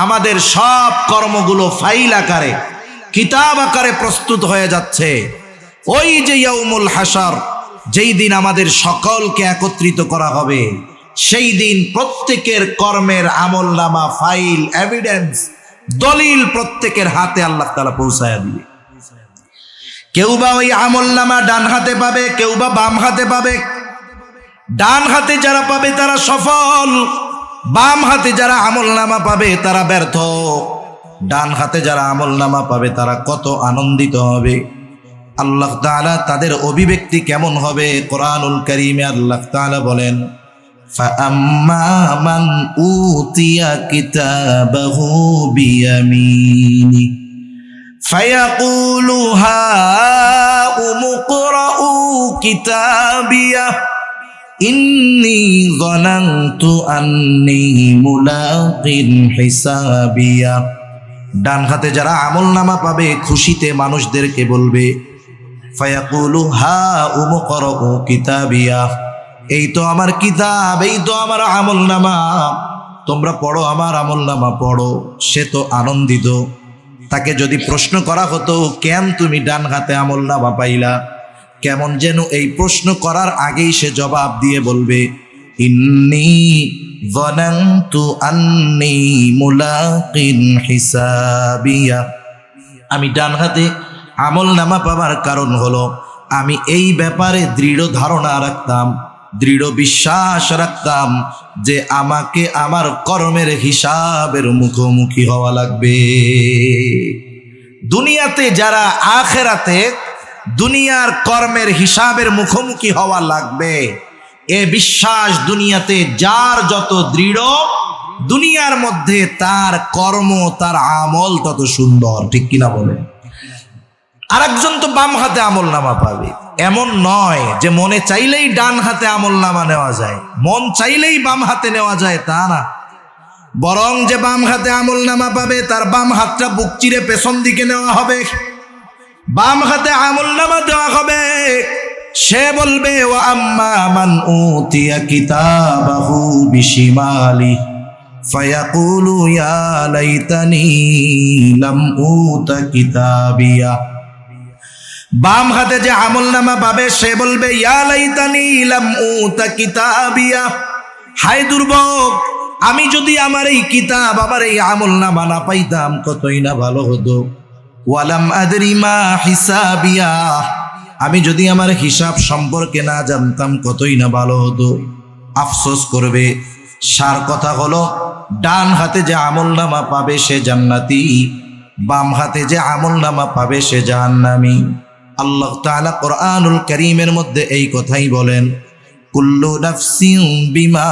আমাদের সব কর্মগুলো ফাইল আকারে, কিতাব আকারে প্রস্তুত হয়ে যাচ্ছে। ওই যে ইয়াউমুল হাশর, যেই দিন আমাদের সকলকে একত্রিত করা হবে, সেই দিন প্রত্যেকের কর্মের আমলনামা, ফাইল, এভিডেন্স, দলিল প্রত্যেকের হাতে আল্লাহ তাআলা পৌঁছায়া দিবে। কেউ বা ওই আমলনামা ডান হাতে পাবে, কেউ বা বাম হাতে পাবে। ডান হাতে যারা পাবে তারা সফল, বাম হাতে যারা আমলনামা পাবে তারা ব্যর্থ। ডান হাতে যারা আমলনামা পাবে তারা কত আনন্দিত হবে। আল্লাহ তাআলা তাদের অভিব্যক্তি কেমন হবে? কোরআনুল কারীমে আল্লাহ তাআলা বলেন, ফাআম্মা মান উতিয়া কিতাবাহু বিয়ামিনি ফায়াকুলু হাউমু ইকরাউ কিতাবিয়া ইন্নী যানানতু আন্নী মুলাকিন হিসাবিয়া। ডান হাতে যারা আমলনামা পাবে খুশিতে মানুষদেরকে বলবে, ফায়াকুলু হাউমু ইকরাউ কিতাবিয়া, এই তো আমার কিতাব, এই তো আমার আমলনামা, তোমরা পড়ো, আমার আমলনামা পড়ো। সে তো আনন্দিত। তাকে যদি প্রশ্ন করা হতো, কেন তুমি ডান হাতে আমলনামা পাইলা, কেমন যেন এই প্রশ্ন করার আগেই সে জবাব দিয়ে বলবে, ইন্নী যানানতু আন্নী মুলাকিন হিসাবিয়া। আমি ডান হাতে আমলনামা পাবার কারণ হলো আমি এই ব্যাপারে দৃঢ় ধারণা রাখতাম, দৃঢ় বিশ্বাস রাখতাম যে আমাকে আমার কর্মের হিসাবের মুখোমুখি হওয়া লাগবে। দুনিয়াতে যারা আখিরাতে দুনিয়ার কর্মের হিসাবের মুখোমুখি হওয়া লাগবে, এ বিশ্বাস দুনিয়াতে যার যত দৃঢ়, দুনিয়ার মধ্যে তার কর্ম, তার আমল তত সুন্দর। ঠিক কিনা বলে? আরেকজন তো বাম হাতে আমলনামা পাবে, এমন নয় যে মনে চাইলেই ডান হাতে আমলনামা নেওয়া যায়, মন চাইলেই বাম হাতে নেওয়া যায়, তা না। বরং যে বাম হাতে আমলনামা পাবে তার বাম হাতটা বুক চিরে পেছন দিকে নেওয়া হবে, বাম হাতে আমলনামা দেওয়া হবে। সে বলবে, ওয়া আম্মা মান উতিয়া কিতাবাহু বিশিমালি ফায়াকুলু ইয়া লাইতানি লাম উতা কিতাবিয়া। বাম হাতে যে আমলনামা পাবে সে বলবে, ইয়া লাইতানি লাম উতা কিতাবিয়া, হায় দুর্ভোগ, আমি যদি আমার এই কিতাব, আমার এই আমলনামা না পাইতাম কতই না ভালো হতো। ওয়ালাম আদরি মা হিসাবিয়া, আমি যদি আমার হিসাব সম্পর্কে না জানতাম কতই না ভালো হতো। আফসোস করবে। সার কথা হলো, ডান হাতে যে আমলনামা পাবে সে জান্নাতি, বাম হাতে যে আমলনামা পাবে সে জাহান্নামী। আল্লাহ তাআলা কোরআনুল কারীমের মধ্যে এই কথাই বলেন, কুল্লু নাফসিন বিমা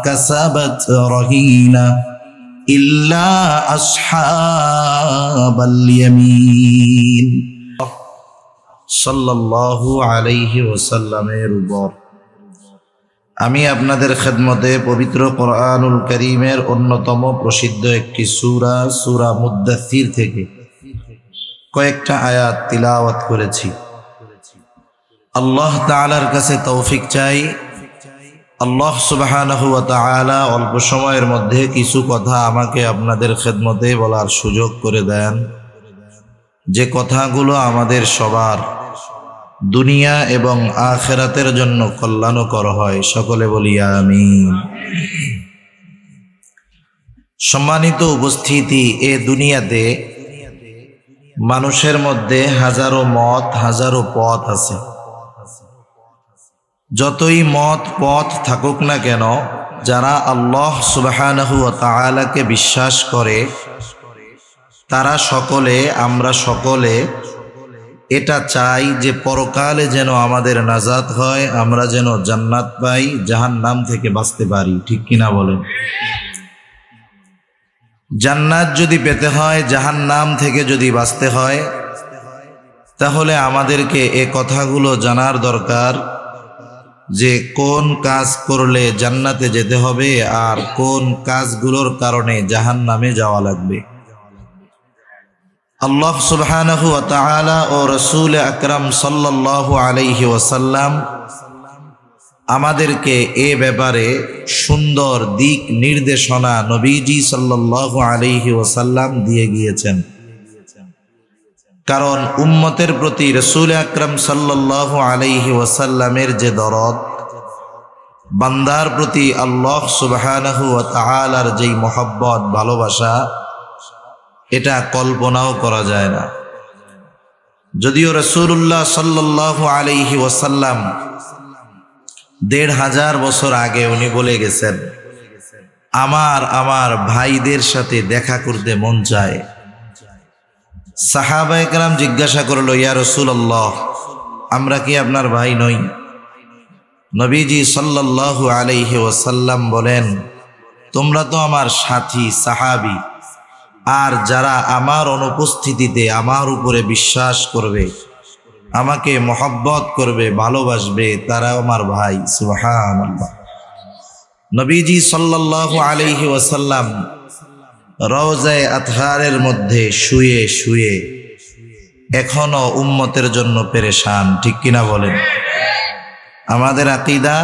কাসাবাত রহিনা ইল্লা আসহাবাল ইয়ামিন। সাল্লাল্লাহু আলাইহি ওয়াসাল্লামের উপর আমি আপনাদের খেদমতে পবিত্র কোরআনুল কারীমের অন্যতম প্রসিদ্ধ একটি সূরা, সূরা মুদ্দাসসির থেকে কয়েকটা আয়াত তিলাওয়াত করেছি। আল্লাহ তাআলার কাছে তৌফিক চাই, আল্লাহ সুবহানাহু ওয়া তাআলা অল্প সময়ের মধ্যে কিছু কথা আমাকে আপনাদের খেদমতে বলার সুযোগ করে দেন, যে কথাগুলো আমাদের সবার দুনিয়া এবং আখিরাতের জন্য কল্যাণকর হয়। সকলে বলি আমিন। সম্মানিত উপস্থিতি, এ দুনিয়াতে মানুষের মধ্যে হাজারো মত, হাজারো পথ আছে। যতই মত পথ থাকুক না কেন, যারা আল্লাহ সুবহানাহু ওয়া তাআলাকে বিশ্বাস করে তারা সকলে, আমরা সকলে এটা চাই যে পরকালে যেন আমাদের নাজাত হয়, আমরা যেন জান্নাত পাই, জাহান্নাম থেকে বাঁচতে পারি। ঠিক কিনা বলেন? জান্নাত যদি পেতে হয়, জাহান্নাম থেকে যদি বাঁচতে হয়, তাহলে আমাদেরকে এ কথাগুলো জানার দরকার যে কোন কাজ করলে জান্নাতে যেতে হবে আর কোন কাজগুলোর কারণে জাহান্নামে যাওয়া লাগবে। আল্লাহ সুবহানাহু ওয়া তাআলা ও রাসূল আকরাম সাল্লাল্লাহু আলাইহি ওয়াসাল্লাম আমাদেরকে এ ব্যাপারে সুন্দর দিক নির্দেশনা নবীজি সাল্লাল্লাহু আলাইহি ওয়াসাল্লাম দিয়ে গিয়েছেন। কারণ উম্মতের প্রতি রাসূল আকরাম সাল্লাল্লাহু আলাইহি ওয়াসাল্লামের যে দরদ, বান্দার প্রতি আল্লাহ সুবহানাহু ওয়া তাআলার যেই মহব্বত ভালোবাসা, এটা কল্পনাও করা যায় না। যদিও রাসূলুল্লাহ সাল্লাল্লাহু আলাইহি ওয়াসাল্লাম ১৫০০ বছর আগে উনি বলে গেছেন, আমার ভাইদের সাথে দেখা করতে মন চায়। সাহাবায়ে কেরাম জিজ্ঞাসা করলো, ইয়া রাসূলুল্লাহ, আমরা কি আপনার ভাই নই? নবীজি সাল্লাল্লাহু আলাইহি ওয়াসাল্লাম বলেন, তোমরা তো আমার সাথী সাহাবী, আর যারা আমার অনুপস্থিতিতে আমার উপরে বিশ্বাস করবে, আমাকে মহব্বত করবে, ভালোবাসবে, তারা আমার ভাই। সুবহানাল্লাহ। নবীজি সাল্লাল্লাহু আলাইহি ওয়াসাল্লাম রওজায়ে আতহারের মধ্যে শুয়ে শুয়ে এখনো উম্মতের জন্য পেরেশান, ঠিক কিনা বলেন? আমাদের আকীদা,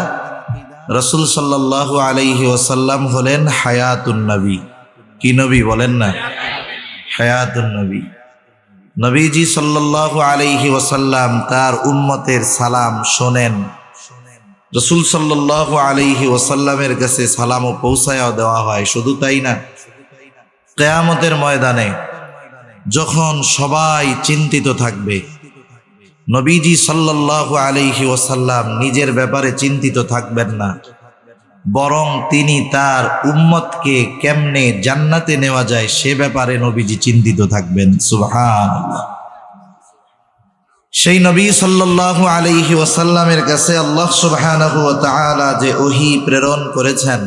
রাসূল সাল্লাল্লাহু আলাইহি ওয়াসাল্লাম হলেন হায়াতুন নবী। কি নবী বলেন না? হায়াতুন নবী। নবীজি সাল্লাল্লাহু আলাইহি ওয়াসাল্লাম তার উম্মতের সালাম শোনেন। রাসূল সাল্লাল্লাহু আলাইহি ওয়াসাল্লামের কাছে সালামও পৌঁছায়া দেওয়া হয়। শুধু তাই না, কিয়ামতের ময়দানে যখন সবাই চিন্তিত থাকবে, নবীজি সাল্লাল্লাহু আলাইহি ওয়াসাল্লাম নিজের ব্যাপারে চিন্তিত থাকবেন না, বরং তিনি তার উম্মতকে কেমনে জান্নাতে নেওয়া যায় সে ব্যাপারে নবীজি চিন্তিত থাকবেন। সুবহানাল্লাহ। সেই নবী সাল্লাল্লাহু আলাইহি ওয়াসাল্লামের কাছে আল্লাহ সুবহানাহু ওয়া তাআলা যে ওহী প্রেরণ করেছেন,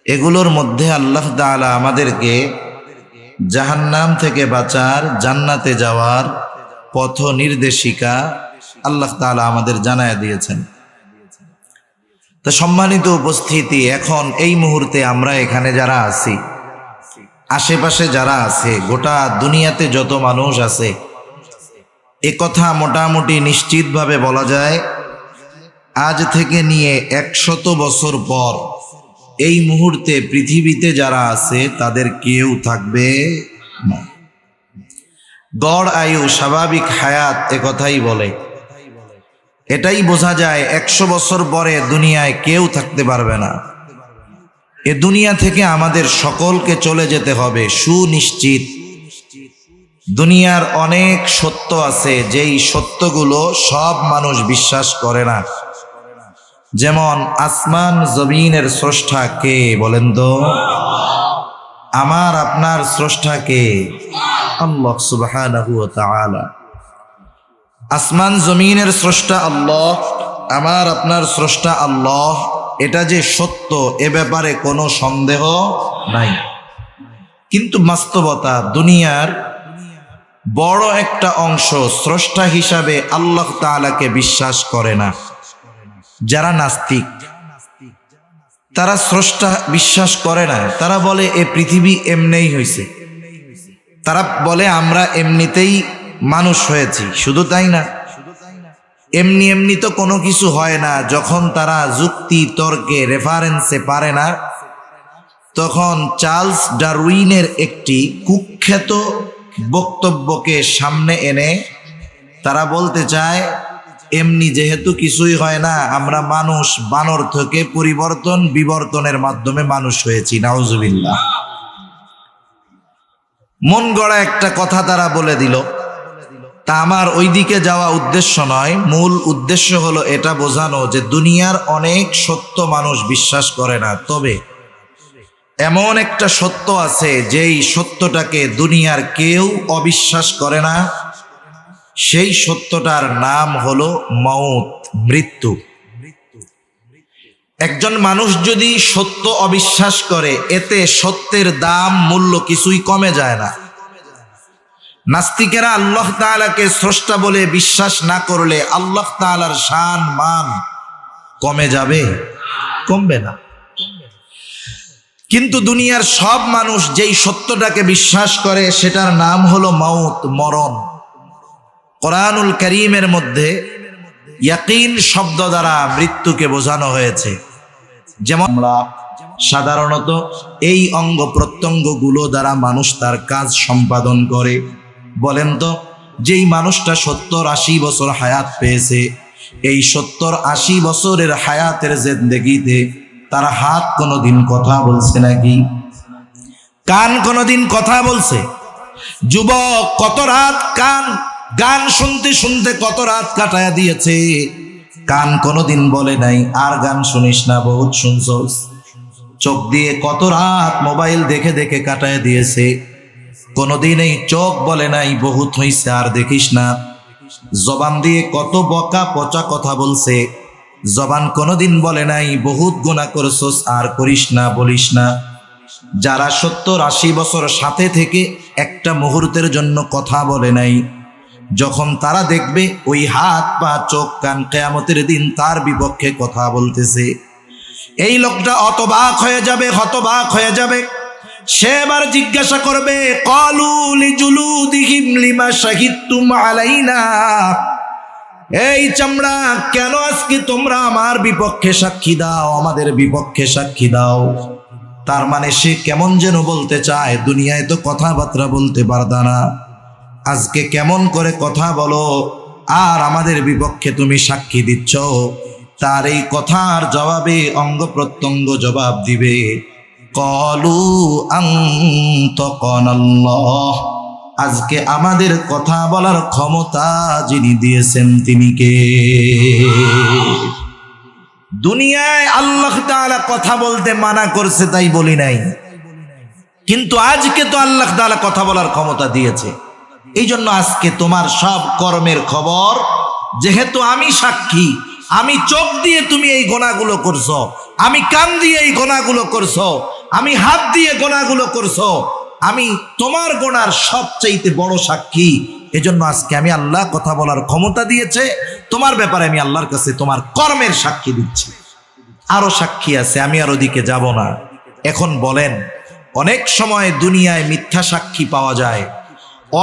এগুলোর মধ্যে আল্লাহ তাআলা আমাদেরকে জাহান্নাম থেকে বাঁচার, জান্নাতে যাওয়ার পথ নির্দেশিকা আল্লাহ তাআলা আমাদের জানায়া দিয়েছেন। তো সম্মানিত উপস্থিতি, এখন এই মুহূর্তে আমরা এখানে যারা আছি, আশেপাশে যারা আছে, গোটা দুনিয়াতে যত মানুষ আছে, এ কথা মোটামুটি নিশ্চিতভাবে বলা যায়, আজ থেকে নিয়ে ১০০ বছর পর এই মুহূর্তে পৃথিবীতে যারা আছে তাদের কেউ থাকবে না। গড় আয়ু, স্বাভাবিক হায়াত এ কথাই বলে। এটাই বোঝা যায় ১০০ বছর পরে দুনিয়ায় কেউ থাকতে পারবে না। এ দুনিয়া থেকে আমাদের সকলকে চলে যেতে হবে সুনিশ্চিত। দুনিয়ার অনেক সত্য আছে, যেই সত্যগুলো সব মানুষ বিশ্বাস করে না। যেমন আসমান জমিনের স্রষ্টা কে বলেন তো? আমার আপনার স্রষ্টা কে? আল্লাহ সুবহানাহু ওয়া তাআলা। আসমান জমিনের স্রষ্টা আল্লাহ, আমার আপনার স্রষ্টা আল্লাহ, এটা যে সত্য এ ব্যাপারে কোনো সন্দেহ নাই। কিন্তু বাস্তবতা, দুনিয়ার বড় একটা অংশ স্রষ্টা হিসাবে আল্লাহ তাআলাকে বিশ্বাস করে না। যারা নাস্তিক, তারা স্রষ্টা বিশ্বাস করে না। তারা বলে এ পৃথিবী এমনিই হয়েছে, তারা বলে আমরা এমনিতেই মানুষ হয়েছি। শুধু তাই না, এমনি এমনি তো কোনো কিছু হয় না। যখন তারা যুক্তি তর্কে রেফারেন্সে পারে না, তখন চার্লস ডারউইনের একটি কুখ্যাত বক্তব্যকে সামনে এনে তারা বলতে চায়, এমনি যেহেতু কিছুই হয় না, আমরা মানুষ বানর থেকে পরিবর্তন বিবর্তনের মাধ্যমে মানুষ হয়েছি। নাউজুবিল্লাহ। মন গড়া একটা কথা তারা বলে দিল। তা আমার ওই দিকে যাওয়া উদ্দেশ্য নয়। মূল উদ্দেশ্য হলো এটা বোঝানো যে দুনিয়ার অনেক সত্য মানুষ বিশ্বাস করে না, তবে এমন একটা সত্য আছে যেই সত্যটাকে দুনিয়ার কেউ অবিশ্বাস করে না। সেই সত্যটার নাম হলো মউত, মৃত্যু। একজন মানুষ যদি সত্য অবিশ্বাস করে, এতে সত্যের দাম মূল্য কিছুই কমে যায় না। নাস্তিকেরা আল্লাহ তাআলাকে স্রষ্টা বলে বিশ্বাস না করলে আল্লাহ তাআলার শান মান কমে যাবে? কমবে না। কিন্তু দুনিয়ার সব মানুষ যেই সত্যটাকে বিশ্বাস করে সেটার নাম হলো মউত, মরণ। কোরআনুল কারীমের মধ্যে ইয়াকিন শব্দ দ্বারা মৃত্যুকে বোঝানো হয়েছে। যেমন আমরা সাধারণত এই অঙ্গ প্রত্যঙ্গগুলো দ্বারা মানুষ তার কাজ সম্পাদন করে। বলেন তো, যেই মানুষটা 70-80 বছর হায়াত পেয়েছে, এই 70-80 বছরের হায়াতের জিন্দেগিতে তার হাত কোনোদিন কথা বলছে নাকি? কান কোনোদিন কথা বলছে? যুবক কত রাত গান শুনতে শুনতে কত রাত কাটায়া দিয়েছে, কান কোনোদিন বলে নাই আর গান শুনিস না, বহুত শুনছস। চোখ দিয়ে কত রাত মোবাইল দেখে দেখে কাটায়া দিয়েছে, কোনোদিন এই চোখ বলে নাই বহুত হইছে আর দেখিস না। জবান দিয়ে কত বকা পচা কথা বলছে, জবান কোনোদিন বলে নাই বহুত গুনাহ করছস আর করিস না, বলিস না। যারা 70-80 বছর সাথে থেকে একটা মুহূর্তের জন্য কথা বলে নাই, যখন তারা দেখবে ওই হাত পা চোখ কান কিয়ামতের দিন তার বিপক্ষে কথা বলতেছে, এই লোকটা হতবাক হয়ে যাবে, হতবাক হয়ে যাবে। সে এবার জিজ্ঞাসা করবে, ক্বালু লিজুলুদিহিম লিমা শাহিদতুম আলাইনা, এই চামড়া কেন আজকে তোমরা আমার বিপক্ষে সাক্ষী দাও, আমাদের বিপক্ষে সাক্ষী দাও। তার মানে সে কেমন যেন বলতে চায়, দুনিয়ায় তো কথাবার্তা বলতে পারতা না, আজকে কেমন করে কথা বলো আর আমাদের বিপক্ষে তুমি সাক্ষী দিচ্ছ। তার এই কথার জবাবে অঙ্গ প্রত্যঙ্গ জবাব দিবে, ক্বালু আনতাকানাল্লাহ, আজকে আমাদের কথা বলার ক্ষমতা যিনি দিয়েছেন তিনি কে? দুনিয়ায় আল্লাহ তাআলা কথা বলতে মানা করছে তাই বলি নাই, কিন্তু আজকে তো আল্লাহ তাআলা কথা বলার ক্ষমতা দিয়েছে। এই জন্য আজকে তোমার সব কর্মের খবর, যেহেতু আমি সাক্ষী, আমি চোখ দিয়ে তুমি এই গোনাগুলো করছো, আমি কান দিয়ে এই গোনাগুলো করছো, আমি হাত দিয়ে গোনাগুলো করছো, আমি তোমার গোনার সবচাইতে বড় সাক্ষী। এজন্য আজকে আমি আল্লাহ কথা বলার ক্ষমতা দিয়েছে, তোমার ব্যাপারে আমি আল্লাহর কাছে তোমার কর্মের সাক্ষী দিচ্ছি। আরো সাক্ষী আছে, আমি আর ওদিকে যাব না। এখন বলেন, অনেক সময় দুনিয়ায় মিথ্যা সাক্ষী পাওয়া যায়,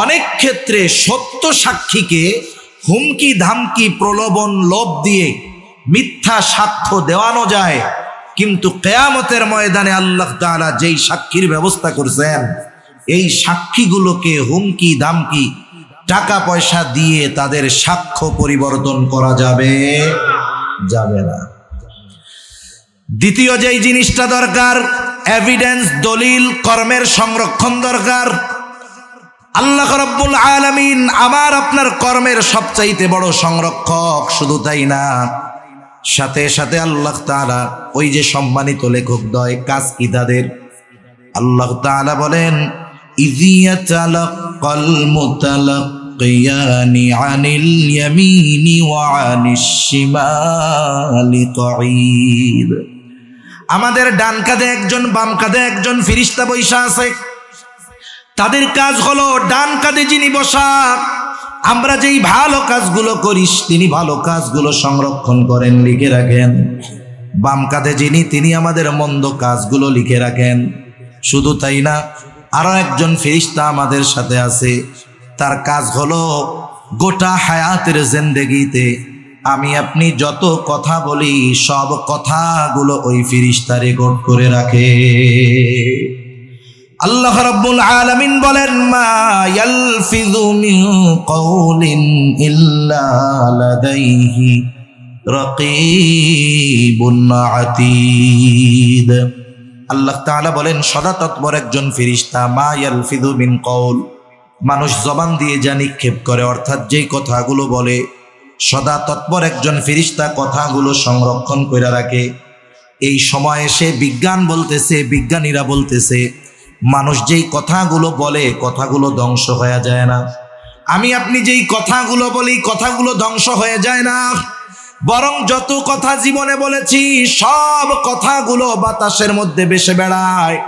অনেক ক্ষেত্রে সত্য সাক্ষীকে হুমকি ধামকি প্রলোভন লোভ দিয়ে মিথ্যা সাক্ষ্য দেওয়ানো যায়। কিন্তু কিয়ামতের ময়দানে আল্লাহ তাআলা যেই সাক্ষীর ব্যবস্থা করছেন, এই সাক্ষীগুলোকে হুমকি ধামকি টাকা পয়সা দিয়ে তাদের সাক্ষ্য পরিবর্তন করা যাবে না। দ্বিতীয় যেই জিনিসটা দরকার, এভিডেন্স, দলিল, কর্মের সংরক্ষণ দরকার। আল্লাহ রাব্বুল আলামিন আমার আপনার কর্মের সবচাইতে বড় সংরক্ষক। শুধু তাই না, সাথে সাথে আল্লাহ তাআলা ওই যে সম্মানিত লেখক দ্বয়, কাজ কি তাদের? আল্লাহ তাআলা বলেন, ইযিয়াতালাক্কাল মুতালাক্কিয়ানি আনিল ইয়ামিনি ওয়া আনিশ শিমালি কঈদ। আমাদের ডান কাঁধে একজন, বাম কাঁধে একজন ফেরেশতা বৈশা আছে। তাদের কাজ হলো, ডান কাঁধে যিনি বসা, আমরা যেই ভালো কাজগুলো করিস তিনি ভালো কাজগুলো সংরক্ষণ করেন, লিখে রাখেন। বাম কাঁধে যিনি, তিনি আমাদের মন্দ কাজগুলো লিখে রাখেন। শুধু তাই না, আরো একজন ফেরেশতা আমাদের সাথে আছে, তার কাজ হলো গোটা হায়াতের জিন্দেগিতে আমি আপনি যত কথা বলি সব কথাগুলো ওই ফেরেশতা রেকর্ড করে রাখে। আল্লাহ রাব্বুল আলামিন বলেন, মা ইয়ালফিযু মিন কাওলিন ইল্লা লাদাইহি রাকীবুন আতীদ। আল্লাহ তাআলা বলেন, সদা তৎপর একজন ফেরেশতা, মা ইয়ালফিযু মিন কাওল, মানুষ জবান দিয়ে যা নিক্ষেপ করে, অর্থাৎ যেই কথাগুলো বলে, সদা তৎপর একজন ফেরেশতা কথাগুলো সংরক্ষণ করে রাখে। এই সময় এসে বিজ্ঞান বলতেছে, বিজ্ঞানীরা বলতেছে, মানুষ যেই কথাগুলো বলে কথাগুলো ধ্বংস হয়ে যায় না। আমি আপনি যেই কথাগুলো বলি কথাগুলো ধ্বংস হয়ে যায় না, বরং যত কথা জীবনে বলেছি সব কথাগুলো বাতাসের মধ্যে ভেসে বেড়ায়।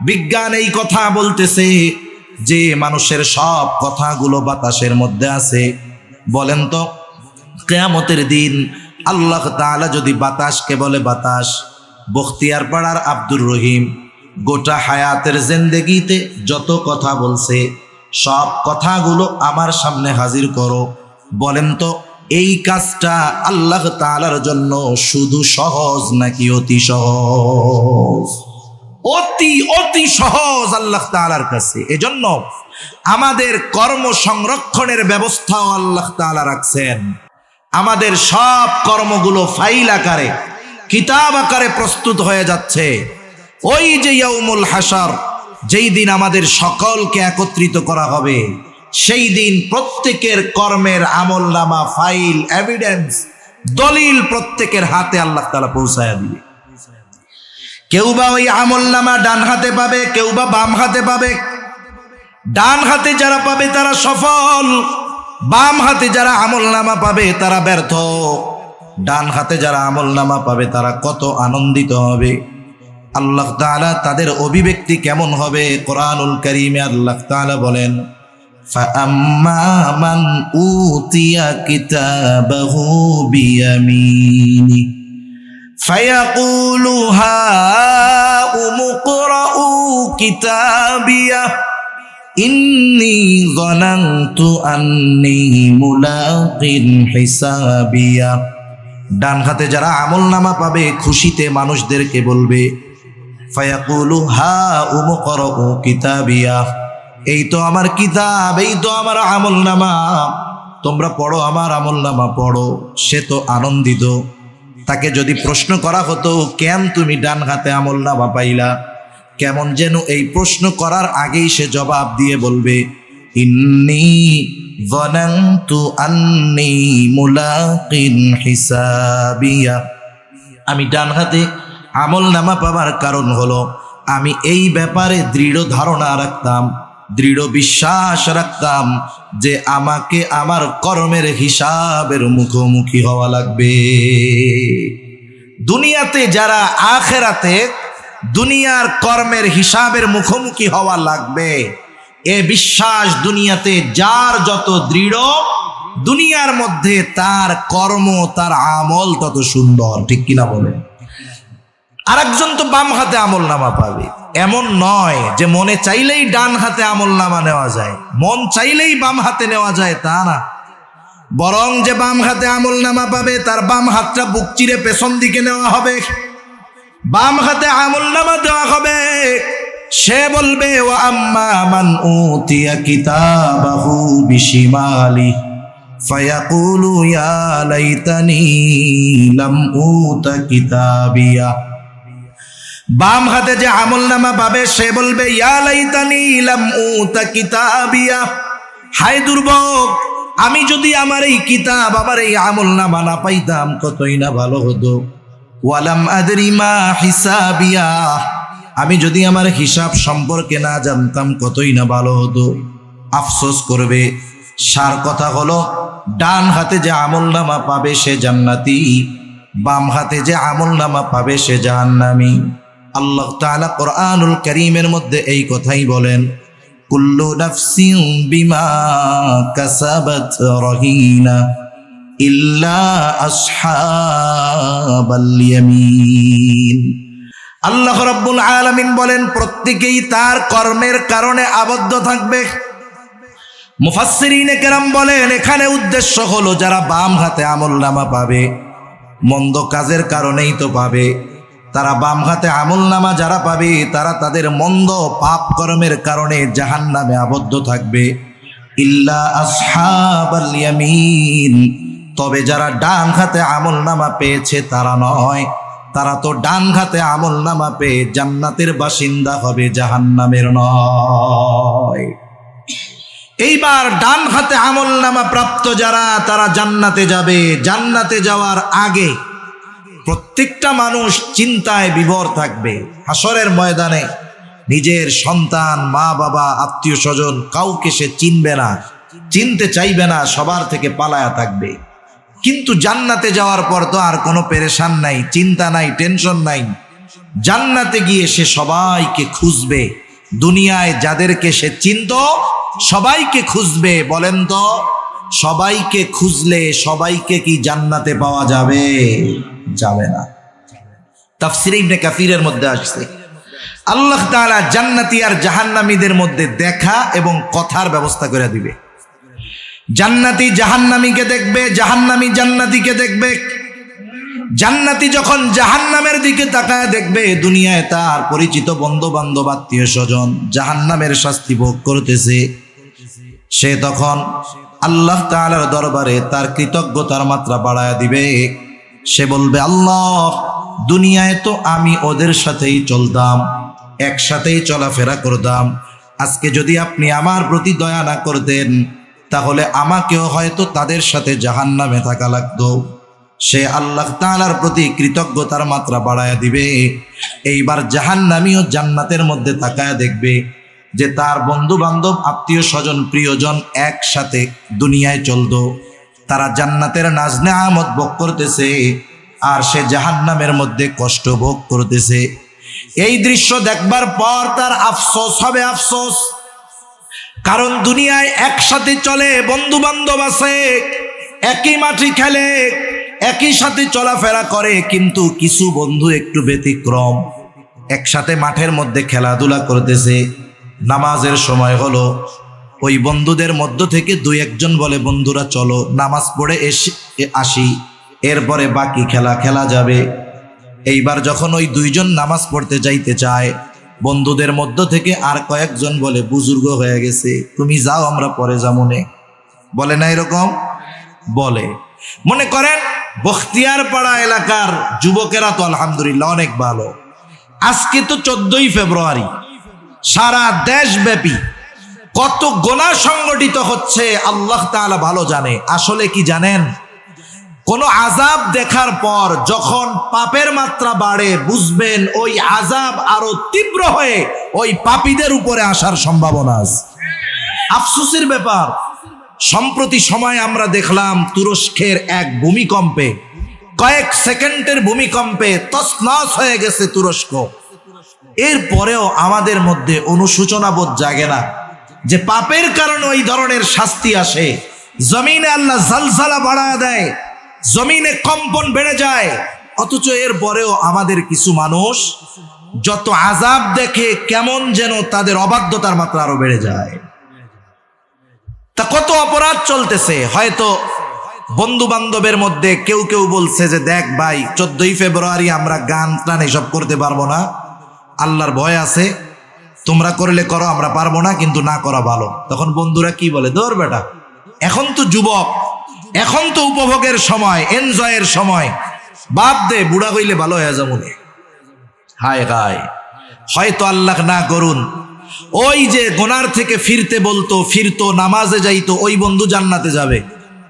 বিজ্ঞান এই কথা বলতেছে যে মানুষের সব কথাগুলো বাতাসের মধ্যে আছে। বলেন তো, কিয়ামতের দিন আল্লাহ তাআলা যদি বাতাসকে বলে, বাতাস, বখতিয়ার পাড়ার আব্দুর রহিম গোটা হায়াতের জিন্দেগিতে যত কথা বলছে সব কথাগুলো আমার সামনে হাজির করো, বলেন তো এই কাজটা আল্লাহ তাআলার জন্য শুধু সহজ নাকি অতি সহজ? অতি অতি সহজ আল্লাহ তাআলার কাছে। এজন্য আমাদের কর্ম সংরক্ষণের ব্যবস্থাও আল্লাহ তাআলা রাখছেন। আমাদের সব কর্মগুলো ফাইল আকারে, কিতাব আকারে প্রস্তুত হয়ে যাচ্ছে। ওই যে ইয়াউমুল হাশর, যেই দিন আমাদের সকলকে একত্রিত করা হবে, সেই দিন প্রত্যেকের কর্মের আমলনামা, ফাইল, এভিডেন্স, দলিল প্রত্যেকের হাতে আল্লাহ তাআলা পৌঁছায়া দিবে। কেউ বা ওই আমলনামা ডান হাতে পাবে, কেউ বা বাম হাতে পাবে। ডান হাতে যারা পাবে তারা সফল, বাম হাতে যারা আমলনামা পাবে তারা ব্যর্থ। ডান হাতে যারা আমলনামা পাবে তারা কত আনন্দিত হবে। আল্লাহ তাআলা তাদের অভিব্যক্তি কেমন হবে? কোরআনুল কারীমে আল্লাহ তাআলা বলেন, ফাআম্মা মান উতিয়া কিতাবাহু বিয়ামিনি ফায়াকুলু হাউমু ইকরাউ কিতাবিয়া ইন্নী যানানতু আন্নী মুলাকিন হিসাবিয়া। ডান হাতে যারা আমলনামা পাবে খুশিতে মানুষদেরকে বলবে, ফায়াকুলু হাউমু ইকরাউ কিতাবিয়া, এই তো আমার কিতাব, এই তো আমার আমলনামা, তোমরা পড়ো, আমার আমলনামা পড়ো। সে তো আনন্দিত। তাকে যদি প্রশ্ন করা হতো, কেন তুমি ডান হাতে আমলনামা পাইলা, কেমন যেন এই প্রশ্ন করার আগেই সে জবাব দিয়ে বলবে, ইন্নী যানানতু আন্নী মুলাকিন হিসাবিয়া। আমি ডান হাতে আমলনামা পাবার কারণ হলো আমি এই ব্যাপারে দৃঢ় ধারণা রাখতাম, দৃঢ় বিশ্বাস রাখতাম যে আমাকে আমার কর্মের হিসাবের মুখোমুখি হওয়া লাগবে। দুনিয়াতে যারা আখেরাতে দুনিয়ার কর্মের হিসাবের মুখোমুখি হওয়া লাগবে, এ বিশ্বাস দুনিয়াতে যার যত দৃঢ়, দুনিয়ার মধ্যে তার কর্ম, তার আমল তত সুন্দর। ঠিক কিনা বলে? আরেকজন তো বাম হাতে আমলনামা পাবে, এমন নয় যে মনে চাইলেই ডান হাতে আমলনামা নেওয়া যায়, মন চাইলেই বাম হাতে নেওয়া যায়, তা না। বরং যে বাম হাতে আমলনামা পাবে তার বাম হাতটা বুক চিরে পেছন দিকে নেওয়া হবে, বাম হাতে আমলনামা দেওয়া হবে। সে বলবে, ওয়া আম্মা মান উতিয়া কিতাবাহু বিশিমালি ফায়াকুলু ইয়া লাইতানি লাম উতা কিতাবিয়া। বাম হাতে যে আমলনামা পাবে সে বলবে, ইয়া লাইতানি লাম উতা কিতাবিয়া, হায় দুর্ভোগ, আমি যদি আমার এই কিতাব, আমার এই আমলনামা না পাইতাম কতই না ভালো হতো। ওয়ালাম আদরি মা হিসাবিয়া, আমি যদি আমার হিসাব সম্পর্কে না জানতাম কতই না ভালো হতো। আফসোস করবে। সার কথা হলো, ডান হাতে যে আমলনামা পাবে সে জান্নাতি, বাম হাতে যে আমলনামা পাবে সে জাহান্নামী। আল্লাহ তাআলা কোরআনুল কারীমের মধ্যে এই কথাই বলেন, কুল্লু নাফসিন বিমা কাসাবাত রহিনা ইল্লা আসহাবাল ইয়ামিন। আল্লাহ রাব্বুল আলামিন বলেন, প্রত্যেকেই তার কর্মের কারণে আবদ্ধ থাকবে। মুফাসসিরিনে কেরাম বলেন, এখানে উদ্দেশ্য হলো যারা বাম হাতে আমলনামা পাবে, মন্দ কাজের কারণেই তো পাবে। তারা বাম হাতে আমলনামা যারা পাবে তারা তাদের মন্দ পাপ কর্মের কারণে জাহান্নামে আবদ্ধ থাকবে। ইল্লা আসহাবাল ইয়ামিন, তবে যারা ডান হাতে আমলনামা পেয়েছে তারা নয়, তারা তো ডান হাতে আমলনামা পেয়ে জান্নাতের বাসিন্দা হবে, জাহান্নামের নয়। এইবার ডান হাতে আমলনামা প্রাপ্ত যারা, তারা জান্নাতে যাবে। জান্নাতে যাওয়ার আগে প্রত্যেকটা মানুষ চিন্তায় বিভোর থাকবে। হাসরের ময়দানে নিজের সন্তান, মা বাবা, আত্মীয় স্বজন কাউকে সে চিনবে না, চিনতে চাইবে না, সবার থেকে পালায়া থাকবে। কিন্তু জান্নাতে যাওয়ার পর তো আর কোনো পেরেশান নাই, চিন্তা নাই, টেনশন নাই। জান্নাতে গিয়ে সে সবাইকে খুঁজবে। দুনিয়ায় যাদেরকে সে চিনত সবাইকে খুঁজবে। বলেন তো, সবাইকে খুঁজলে সবাইকে কি জান্নাতে পাওয়া যাবে? যাবে না। তাফসীরে ইবনে কাসীরের মধ্যে আসছে, আল্লাহ তাআলা জান্নাতি আর জাহান্নামীদের মধ্যে দেখা এবং কথার ব্যবস্থা করে দিবে। জান্নাতি জাহান্নামীকে দেখবে, জাহান্নামী জান্নাতীকে দেখবে। জান্নাতি যখন জাহান্নামের দিকে তাকায় দেখবে দুনিয়ায় তার পরিচিত বন্ধু বান্ধব আত্মীয় স্বজন জাহান্নামের শাস্তি ভোগ করতেছে, সে তখন আল্লাহ তাআলার দরবারে তার কৃতজ্ঞতার মাত্রা বাড়ায় দিবে। সে বলবে, আল্লাহ, দুনিয়ায় তো আমি ওদের সাথেই চলতাম, একসাথেই চলাফেরা করতাম, আজকে যদি আপনি আমার প্রতি দয়া না করতেন তাহলে আমাকেও হয়তো তাদের সাথে জাহান্নামে থাকা লাগতো। সে আল্লাহ তাআলার প্রতি কৃতজ্ঞতার মাত্রা বাড়ায় দিবে। এইবার জাহান্নামীও জান্নাতের মধ্যে তাকায় দেখবে যে তার বন্ধু বান্ধব আত্মীয় স্বজন প্রিয়জন একসাথে দুনিয়ায় চলতো, তারা জান্নাতের নাজ নেয়ামত ভোগ করতেছে আর সে জাহান্নামের মধ্যে কষ্ট ভোগ করতেছে। এই দৃশ্য দেখবার পর তার আফসোস হবে, আফসোস। কারণ দুনিয়ায় একসাথে চলে, বন্ধু বান্ধব আছে, একই মাটি খেলে, একই সাথে চলাফেরা করে, কিন্তু কিছু বন্ধু একটু ব্যতিক্রম। একসাথে মাঠের মধ্যে খেলাধুলা করতেছে, নামাজের সময় হলো, ওই বন্ধুদের মধ্য থেকে দুই একজন বলে, বন্ধুরা চলো নামাজ পড়ে আসি, এরপরে বাকি খেলা খেলা যাবে। এইবার যখন ওই দুইজন নামাজ পড়তে যাইতে চায়, বন্ধুদের মধ্য থেকে আর কয়েকজন বলে, বুজুর্গ হয়ে গেছে, তুমি যাও, আমরা পরে যামুনে। বলে না এরকম? বলে। মনে করেন বখতিয়ারপাড়া এলাকার যুবকেরা তো আলহামদুলিল্লাহ অনেক ভালো। আজকে তো 14ই ফেব্রুয়ারি, সারা দেশব্যাপী কত গোনা সংগঠিত হচ্ছে আল্লাহ তাআলা ভালো জানে। আসলে কি জানেন, কোন আযাব দেখার পর যখন পাপের মাত্রা বাড়ে, বুঝবেন ওই আযাব আরো তীব্র হয়ে ওই পাপীদের উপরে আসার সম্ভাবনা আছে। আফসোসের ব্যাপার, সম্প্রতি সময় আমরা দেখলাম তুরস্কের এক ভূমিকম্পে, কয়েক সেকেন্ডের ভূমিকম্পে তছনছ হয়ে গেছে তুরস্ক। এরপরেও আমাদের মধ্যে অনুশোচনাবোধ জাগে না যে পাপের কারণে ওই ধরনের শাস্তি আসে। জমিনে আল্লাহ জালজালা বাড়ায় দেয়, জমিনে কম্পন বেড়ে যায়, অথচ এর পরেও আমাদের কিছু মানুষ যত আযাব দেখে কেমন যেন তাদের অবাধ্যতার মাত্রা আরো বেড়ে যায়। তা কত অপরাধ চলতেছে। হয়তো বন্ধু বান্ধবের মধ্যে কেউ কেউ বলছে যে, দেখ ভাই, 14ই ফেব্রুয়ারি আমরা গান টান এসব করতে পারবো না, আল্লাহর ভয় আছে, তোমরা করলে করো, আমরা পারবো না, কিন্তু না করা ভালো। তখন বন্ধুরা কি বলে, ধর বেটা, এখন তো যুবক, এখন তো উপভোগের সময়, এনজয়ের সময়, বাদ দে, বুড়া হইলে ভালো হয়ে যাবো। হায় হায়, হয়তো আল্লাহ না করুন ওই যে গোনার থেকে ফিরতে বলতো, ফিরতো, নামাজে যাইতো, ওই বন্ধু জান্নাতে যাবে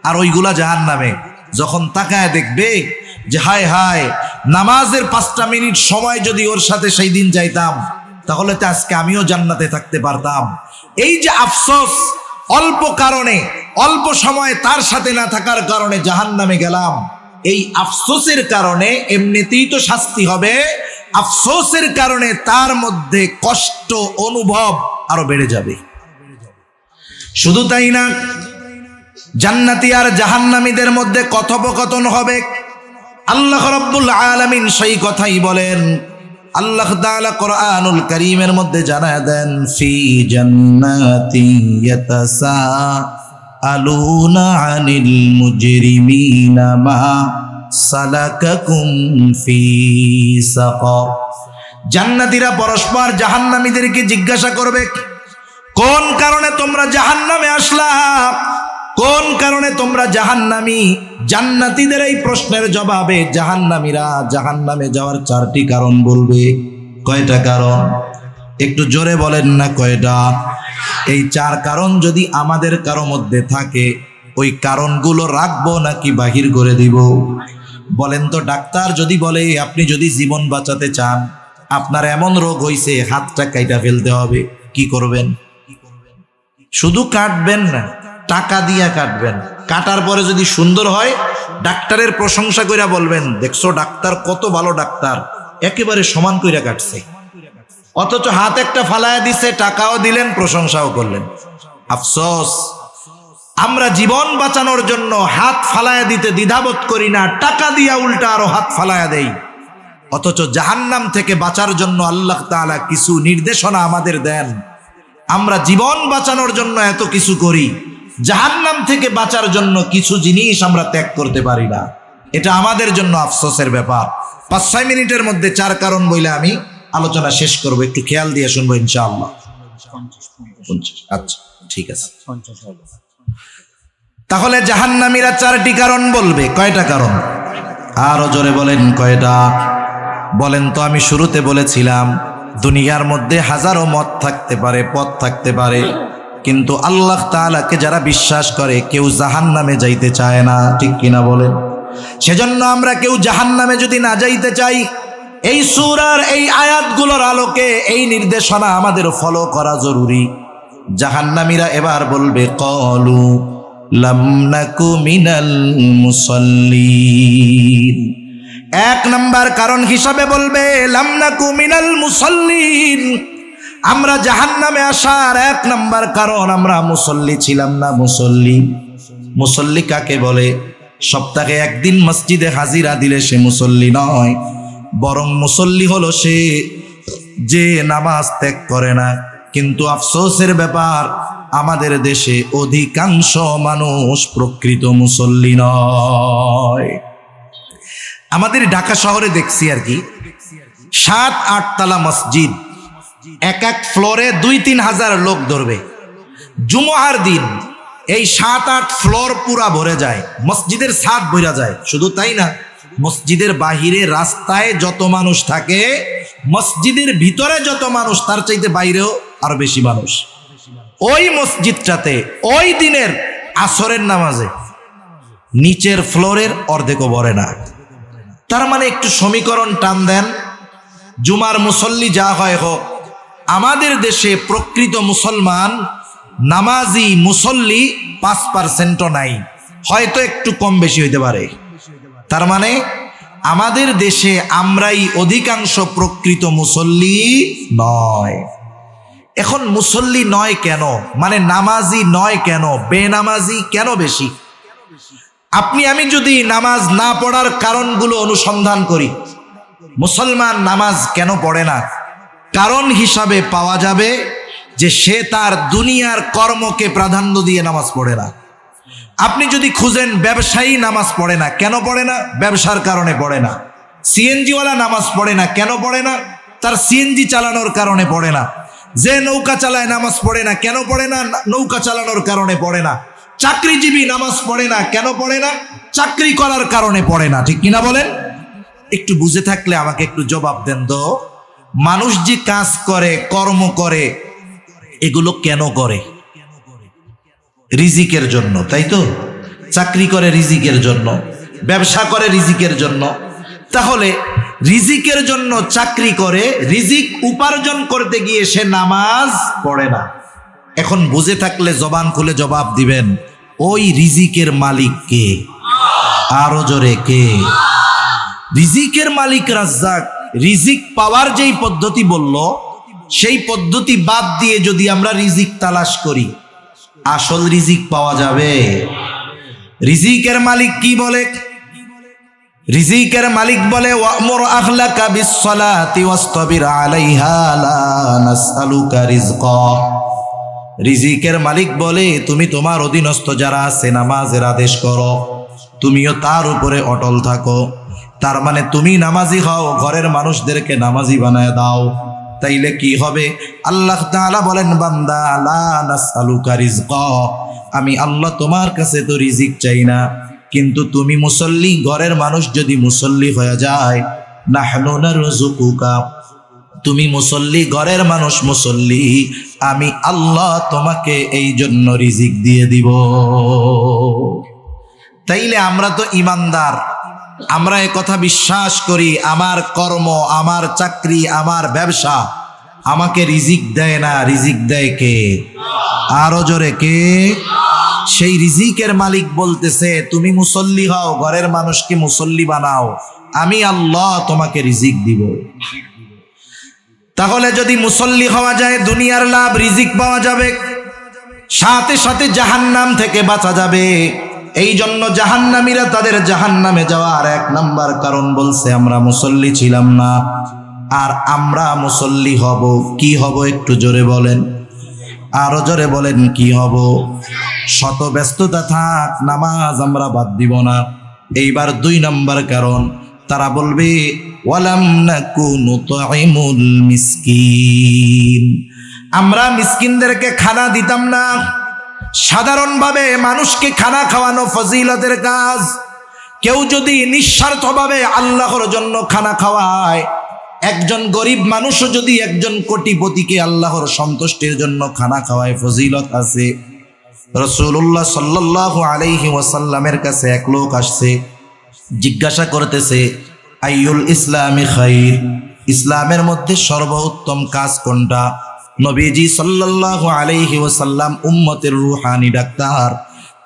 আর ওইগুলা জাহান্নামে। যখন তাকায় দেখবে যে হায় হায়, নামাজের 5টা মিনিট সময় যদি ওর সাথে সেই দিন যাইতাম তাহলে তো আজকে আমিও জান্নাতে থাকতে পারতাম। এই যে আফসোস, অল্প কারণে, অল্প সময় তার সাথে না থাকার কারণে জাহান্নামে গেলাম, এই আফসোসের কারণে এমনিতেই তো শাস্তি হবে, আফসোসের কারণে তার মধ্যে কষ্ট অনুভব আরো বেড়ে যাবে। শুধু তাই না, জান্নাতি আর জাহান্নামীদের মধ্যে কথোপকথন হবে। আল্লাহ রাব্বুল আলামিন সেই কথাই বলেন। আল্লাহ তাআলা কোরআনুল কারীমের মধ্যে জানায় দেন, ফি জান্নাতি ইয়াতাসাআলুনা আনিল মুজরিমিনা মা সালাকাকুম ফি সাকার। জান্নাতীরা পরস্পর জাহান্নামীদেরকে জিজ্ঞাসা করবে, কোন কারণে তোমরা জাহান্নামে আসলা, কোন কারণে তোমরা জাহান্নামী। জান্নাতীদের এই প্রশ্নের জবাবে জাহান্নামীরা জাহান্নামে যাওয়ার 4টি কারণ বলবে। কয়টা কারণ? একটু জোরে বলেন না কয়টা? এই 4 কারণ যদি আমাদের কারো মধ্যে থাকে, ওই কারণগুলো রাখবো নাকি বাহির করে দিব? বলেন তো, ডাক্তার যদি বলে আপনি যদি জীবন বাঁচাতে চান, আপনার এমন রোগ হইছে, হাতটা কাইটা ফেলতে হবে, কি করবেন? শুধু কাটবেন না, টাকা দিয়া কাটবেন। কাটার পরে যদি সুন্দর হয়, ডাক্তারের প্রশংসা কইরা বলবেন, দেখছো ডাক্তার কত ভালো ডাক্তার, একেবারে সমান কইরা কাটছে। অথচ হাত একটা ফালায়া দিছে, টাকাও দিলেন, প্রশংসাও করলেন। আফসোস, আমরা জীবন বাঁচানোর জন্য হাত ফালায়া দিতে দ্বিধাবোধ করি না, টাকা দিয়া উল্টা আরো হাত ফালায়া দেই। অথচ জাহান্নাম থেকে বাঁচার জন্য আল্লাহ তাআলা কিছু নির্দেশনা আমাদের দেন। আমরা জীবন বাঁচানোর জন্য এত কিছু করি, জাহান্নাম থেকে বাঁচার জন্য কিছু জিনিস আমরা ত্যাগ করতে পারি না। এটা আমাদের জন্য আফসোসের ব্যাপার। 5-6 মিনিটের মধ্যে 4 কারণ বলে আমি আলোচনা শেষ করব, একটু খেয়াল দিয়ে শুনবো ইনশাআল্লাহ। আচ্ছা ঠিক আছে। তাহলে জাহান্নামীরা 4টি কারণ বলবে। কয়টা কারণ? আরো জোরে বলেন কয়টা? বলেন তো। আমি শুরুতে বলেছিলাম দুনিয়ার মধ্যে হাজারো মত থাকতে পারে, পথ থাকতে পারে, কিন্তু আল্লাহ তাআলাকে যারা বিশ্বাস করে কেউ জাহান্নামে যাইতে চায় না, ঠিক কিনা বলেন? সেজন্য আমরা কেউ জাহান্নামে যদি না যাইতে চাই, এই সূরার এই আয়াতগুলোর আলোকে এই নির্দেশনা আমাদের ফলো করা জরুরি। জাহান্নামীরা এবার বলবে ক্বালু লাম নাকু মিনাল মুসাল্লিন। 1 নাম্বার কারণ হিসাবে বলবে লাম নাকু মিনাল মুসাল্লিন। আমরা জাহান্নামে আসার 1 নাম্বার কারণ আমরা মুসল্লি ছিলাম না। মুসল্লি কাকে বলে? সপ্তাহে 1 দিন মসজিদে হাজিরা দিলে সে মুসল্লি নয়, বরং মুসল্লি হলো সে যে নামাজ ত্যাগ করে না। কিন্তু আফসোসের ব্যাপার, আমাদের দেশে অধিকাংশ মানুষ প্রকৃত মুসল্লি নয়। আমাদের ঢাকা শহরে দেখছি আর কি, 7-8 তলা মসজিদ, এক ফ্লোরে 2-3 হাজার লোক ধরবে। জুমার দিন এই 7-8 ফ্লোর পুরা ভরে যায়, মসজিদের ছাদ ভরা যায়। শুধু তাই না, মসজিদের বাহিরে রাস্তায় যত মানুষ থাকে, মসজিদের ভিতরে যত মানুষ তার চাইতে বাইরেও আরো বেশি মানুষ। ওই মসজিদটাতে ওই দিনের আসরের নামাজে নিচের ফ্লোরের অর্ধেকও ভরে না। তার মানে একটু সমীকরণ টান দেন, জুমার মুসল্লি যা হয় হোক, আমাদের দেশে প্রকৃত মুসলমান নামাজি মুসল্লি 5%ও নাই, হয়তো একটু কম বেশি হইতে পারে। তার মানে আমাদের দেশে আমরাই অধিকাংশ প্রকৃত মুসল্লি নয়। এখন মুসল্লি নয় কেন, মানে নামাজি নয় কেন, বেনামাজি কেন বেশি? আপনি আমি যদি নামাজ না পড়ার কারণগুলো অনুসন্ধান করি, মুসলমান নামাজ কেন পড়ে না, কারণ হিসাবে পাওয়া যাবে যে সে তার দুনিয়ার কর্মকে প্রাধান্য দিয়ে নামাজ পড়ে না। আপনি যদি খুঁজেন ব্যবসায়ী নামাজ পড়ে না, কেন পড়ে না? ব্যবসার কারণে পড়ে না। সিএনজিওয়ালা নামাজ পড়ে না, কেন পড়ে না? তার সিএনজি চালানোর কারণে পড়ে না। যে নৌকা চালায় নামাজ পড়ে না, কেন পড়ে না? নৌকা চালানোর কারণে পড়ে না। চাকরিজীবী নামাজ পড়ে না, কেন পড়ে না? চাকরি করার কারণে পড়ে না, ঠিক কিনা বলেন? একটু বুঝে থাকলে আমাকে একটু জবাব দেন তো। মানুষ যে কাজ করে, কর্ম করে, এগুলো কেন করে? রিজিকের জন্য, তাই তো? চাকরি করে রিজিকের জন্য, ব্যবসা করে রিজিকের জন্য। তাহলে রিজিকের জন্য চাকরি করে, রিজিক উপার্জন করতে গিয়ে সে নামাজ পড়ে না। এখন বুঝে থাকলে জবান খুলে জবাব দিবেন, ওই রিজিকের মালিক কে? আরো জোরে কে? রিজিকের মালিক রাজ্জাক। রিজিক পাওয়ার যেই পদ্ধতি বলল, সেই পদ্ধতি বাদ দিয়ে যদি আমরা রিজিক তালাশ করি, আসল রিজিক পাওয়া যাবে? রিজিকের মালিক কি বলে? রিজিকের মালিক বলে ওয়ামুর আখলাকা বিসসালাতি ওয়াসতাবির আলাইহা লা নাসআলুকা রিজকা। রিজিকের মালিক বলে তুমি তোমার অধীনস্থ যারা আছে নামাজের আদেশ করো, তুমিও তার উপরে অটল থাকো। তার মানে তুমি নামাজি হও, ঘরের মানুষদেরকে নামাজি বানায় দাও। তাইলে কি হবে? আল্লাহ তাআলা বলেন, বান্দা লা নাসআলুকা রিজকা, আমি আল্লাহ তোমার কাছে তো রিজিক চাই না, কিন্তু তুমি মুসল্লি, ঘরের মানুষ যদি মুসল্লি হয়ে যায়, নাহনু নারযুকুকা, তুমি মুসল্লি, ঘরের মানুষ মুসল্লি, আমি আল্লাহ তোমাকে এই জন্য রিজিক দিয়ে দিব। তাইলে আমরা তো ইমানদার, আমরা এ কথা বিশ্বাস করি আমার কর্ম, আমার চাকরি, আমার ব্যবসা আমাকে রিজিক দেয় না, রিজিক দেয় কে? আরো জোরে কে? সেই রিজিকের মালিক বলতেছে তুমি মুসল্লি হও, ঘরের মানুষকে মুসল্লি বানাও, আমি আল্লাহ তোমাকে রিজিক দিব। তাহলে যদি মুসল্লি হওয়া যায়, দুনিয়ার লাভ, রিজিক পাওয়া যাবে, সাথে সাথে জাহান্নাম থেকে বাঁচা যাবে। এই জন্য জাহান্নামীরা তাদের জাহান্নামে যাওয়ার 1 নাম্বার কারণ বলছে আমরা মুসল্লি ছিলাম না। আর আমরা মুসল্লি হব, কি হব একটু জোরে বলেন, আরো জোরে বলেন, কি হব? শত ব্যস্ততা থাক, নামাজ আমরা বাদ দিব না। এইবার 2 নম্বর কারণ, তারা বলবে ওয়ালাম নাকু নুতঈমুল মিসকিন, আমরা মিসকিনদেরকে খানা দিতাম না। সাধারণভাবে মানুষকে খানা খাওয়ানো ফজিলতের কাজ। কেউ যদি নিঃস্বার্থভাবে আল্লাহর জন্য খানা খাওয়ায়, একজন গরিব মানুষও যদি একজন কোটিপতিকে আল্লাহর সন্তুষ্টির জন্য খানা খাওয়ায়, ফজিলত আছে। রাসূলুল্লাহ সাল্লাল্লাহু আলাইহি ওয়াসাল্লামের কাছে এক লোক আসছে, জিজ্ঞাসা করতেছে আইয়ুল ইসলামি খাইর, ইসলামের মধ্যে সর্বোত্তম কাজ কোনটা? নবীজি সাল্লাল্লাহু আলাইহি ওয়াসাল্লাম উম্মতের রূহানি ডাক্তার,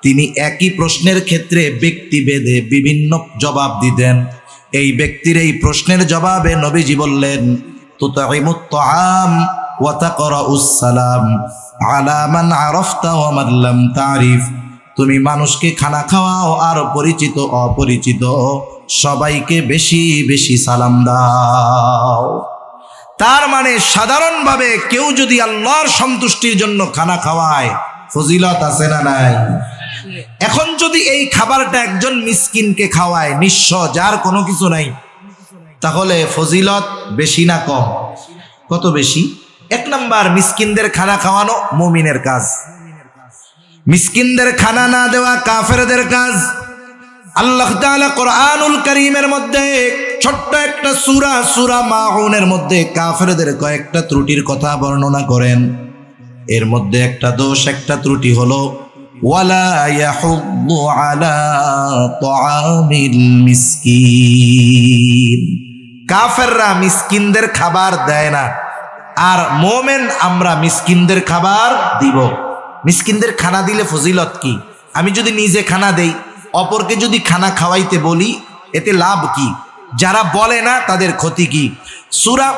তিনি একই প্রশ্নের ক্ষেত্রে ব্যক্তিভেদে বিভিন্ন জবাব দিতেন। এই ব্যক্তির এই প্রশ্নের জবাবে নবীজি বললেন তুতঈমুত তাআম ওয়া তাকরাউস সালাম আলা মান আরাফতা ওয়া মান লাম তারিফ, তুমি মানুষকে খানা খাওয়াও, আর পরিচিত অপরিচিত সবাইকে বেশি বেশি সালাম দাও। তার মানে সাধারণভাবে কেউ যদি আল্লাহর সন্তুষ্টির জন্য খানা খাওয়ায়, ফজিলত আছে না নাই? এখন যদি এই খাবারটা একজন মিসকিনকে খাওয়ায়, নিঃস্ব, যার কোনো কিছু নাই, তাহলে ফজিলত বেশি না কম? কত বেশি? 1 নাম্বার, মিসকিনদের খানা খাওয়ানো মুমিনের কাজ, মিসকিনদের খানা না দেওয়া কাফেরদের কাজ। আল্লাহ তাআলা কোরআনুল কারীমের মধ্যে ছোট্ট একটা সূরা মাউনের মধ্যে কাফেরদের কয়েকটা ত্রুটির কথা বর্ণনা করেন। এর মধ্যে একটা দোষ, একটা ত্রুটি হলো ওয়ালা ইয়াহুদ্দু আলা তাআমিল মিসকিন, কাফেররা মিসকিনদের খাবার দেয় না, আর মোমেন আমরা মিসকিনদের খাবার দিব। মিসকিনদের খানা দিলে ফজিলত কি? আমি যদি নিজে খানা দেই, অপরকে যদি খানা খাওয়াইতে বলি, এতে লাভ কি? যারা বলে না তাদের ক্ষতি কি? সূরা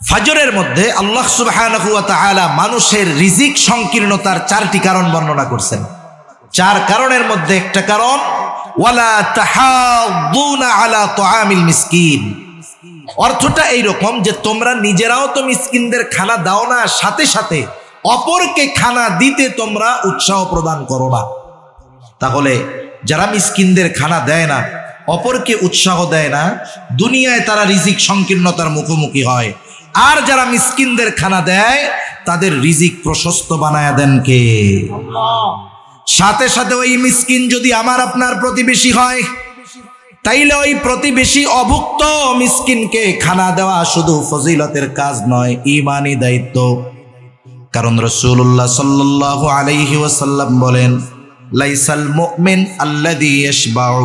ফাজরের মধ্যে আল্লাহ সুবহানাহু ওয়া তাআলা মানুষের রিজিক সংকীর্ণতার 4টি কারণ বর্ণনা করছেন। 4 কারণের মধ্যে একটা কারণ ওয়ালা তাহাদ্দুনা আলা তাআমিল মিসকিন। অর্থটা এইরকম যে তোমরা নিজেরাও তো মিসকিনদের খানা দাও না, সাথে সাথে অপরকে খানা দিতে তোমরা উৎসাহ প্রদান করো না। তাহলে যারা মিসকিনদের খানা দেয় না, অপরকে উৎসাহ দেয় না, দুনিয়ায় তারা রিজিক সংকীর্ণতার মুখোমুখি হয়। আর যারা মিসকিনদের খানা দেয়, তাদের রিজিক প্রশস্ত বানায়া দেন কে? আল্লাহ। সাথে সাথে ওই মিসকিন যদি আমার আপনার প্রতিবেশী হয়, তাইলে ওই প্রতিবেশী অভুক্ত মিসকিনকে খানা দেওয়া শুধু ফজিলতের কাজ নয়, ঈমানি দায়িত্ব। কারণ রাসূলুল্লাহ সাল্লাল্লাহু আলাইহি ওয়াসাল্লাম বলেন লাইসাল মুমিন আল্লাযী ইয়াশবাউ,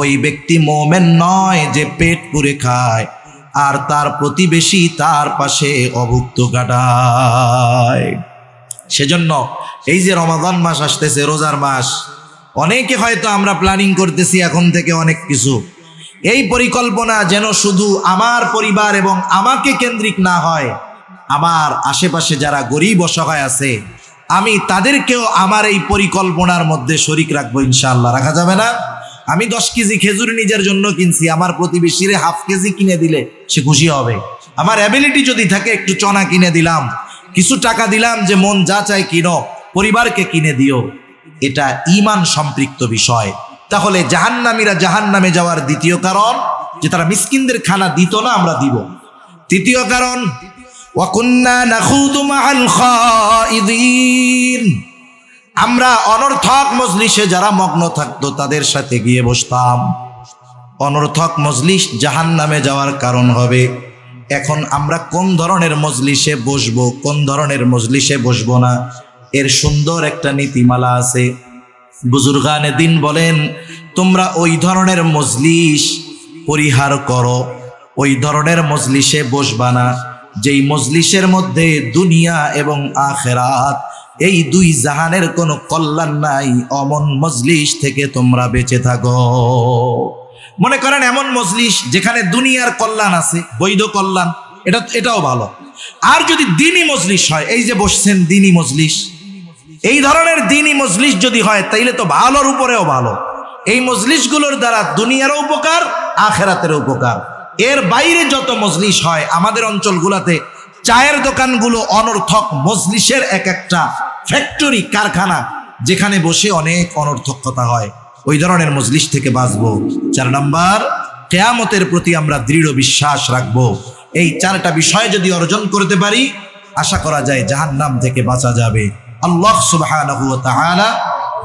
ওই ব্যক্তি মুমিন নয় যে পেট পুরে খায় আর তার প্রতিবেশী তার পাশে অভুক্ত কাটায়। সেজন্য এই যে রমাদান মাস আসতেছে, রোজার মাস, অনেকে হয়তো আমরা প্ল্যানিং করতেছি এখন থেকে অনেক কিছু। এই পরিকল্পনা যেন শুধু আমার পরিবার এবং আমাকে কেন্দ্রিক না হয়, আমার আশেপাশে যারা গরিব অসহায় আছে, আমি তাদেরকেও আমার এই পরিকল্পনার মধ্যে শরীক রাখবো ইনশাআল্লাহ। রাখা যাবে না? আমি 10 কেজি খেজুর নিজের জন্য কিনছি, আমার প্রতিবেশীরে হাফ কেজি কিনে দিলে সে খুশি হবে। আমার অ্যাবিলিটি যদি থাকে, একটু চনা কিনে দিলাম, কিছু টাকা দিলাম যে মন যা চাই কিনো, পরিবারকে কিনে দিও, এটা ঈমান সম্পৃক্ত বিষয়। তাহলে জাহান্নামীরা জাহান্নামে যাওয়ার দ্বিতীয় কারণ যে তারা মিসকিনদের খানা দিত না, আমরা দিব। তৃতীয় কারণ ওয়া কুন্না নাখুদু মাআল খাইদিন, আমরা অনর্থক মজলিসে যারা মগ্ন থাকতো তাদের সাথে গিয়ে বসতাম। অনর্থক মজলিস জাহান্নামে যাওয়ার কারণ হবে। এখন আমরা কোন ধরনের মজলিসে বসবো, কোন ধরনের মজলিসে বসবো না, এর সুন্দর একটা নীতিমালা আছে। বুজুর্গানে দিন বলেন, তোমরা ওই ধরনের মজলিস পরিহার করো, ওই ধরনের মজলিসে বসবা না যেই মজলিসের মধ্যে দুনিয়া এবং আখেরাত, এই 2 জাহানের কোনো কল্যাণ নাই। অমন মজলিস থেকে তোমরা বেঁচে থাকো। মনে করেন এমন মজলিস যেখানে দুনিয়ার কল্যাণ আছে, বৈধ কল্যাণ, এটাও ভালো। আর যদি দ্বীনি মজলিস হয়, এই যে বসছেন দ্বীনি মজলিস, এই ধরনের দ্বীনি মজলিস যদি হয়, তাইলে তো ভালোর উপরেও ভালো। এই মজলিসগুলোর দ্বারা দুনিয়ারও উপকার, আখেরাতেরও উপকার। এর বাইরে যত মজলিস হয়, আমাদের অঞ্চলগুলোতে চায়ের দোকানগুলো অনর্থক মজলিসের এক একটা ফ্যাক্টরি, কারখানা, যেখানে বসে অনেক অনর্থকতা হয়, ওই ধরনের মজলিস থেকে বাঁচবো। 4 নাম্বার, কিয়ামতের প্রতি আমরা দৃঢ় বিশ্বাস রাখবো। এই 4টা বিষয় যদি অর্জন করতে পারি, আশা করা যায় জাহান্নাম থেকে বাঁচা যাবে। আল্লাহ সুবহানাহু ওয়া তাআলা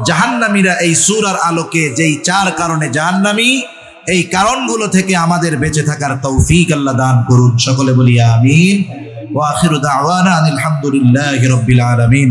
জাহান্নামীরা এই সূরার আলোকে যেই 4 কারণে জাহান্নামী, এই কারণগুলো থেকে আমাদের বেঁচে থাকার তৌফিক আল্লাহ দান করুন। সকলে বলি আমিন। ওয়া আখিরু দাওয়ানা আনিল হামদুলিল্লাহি রাব্বিল আলামিন।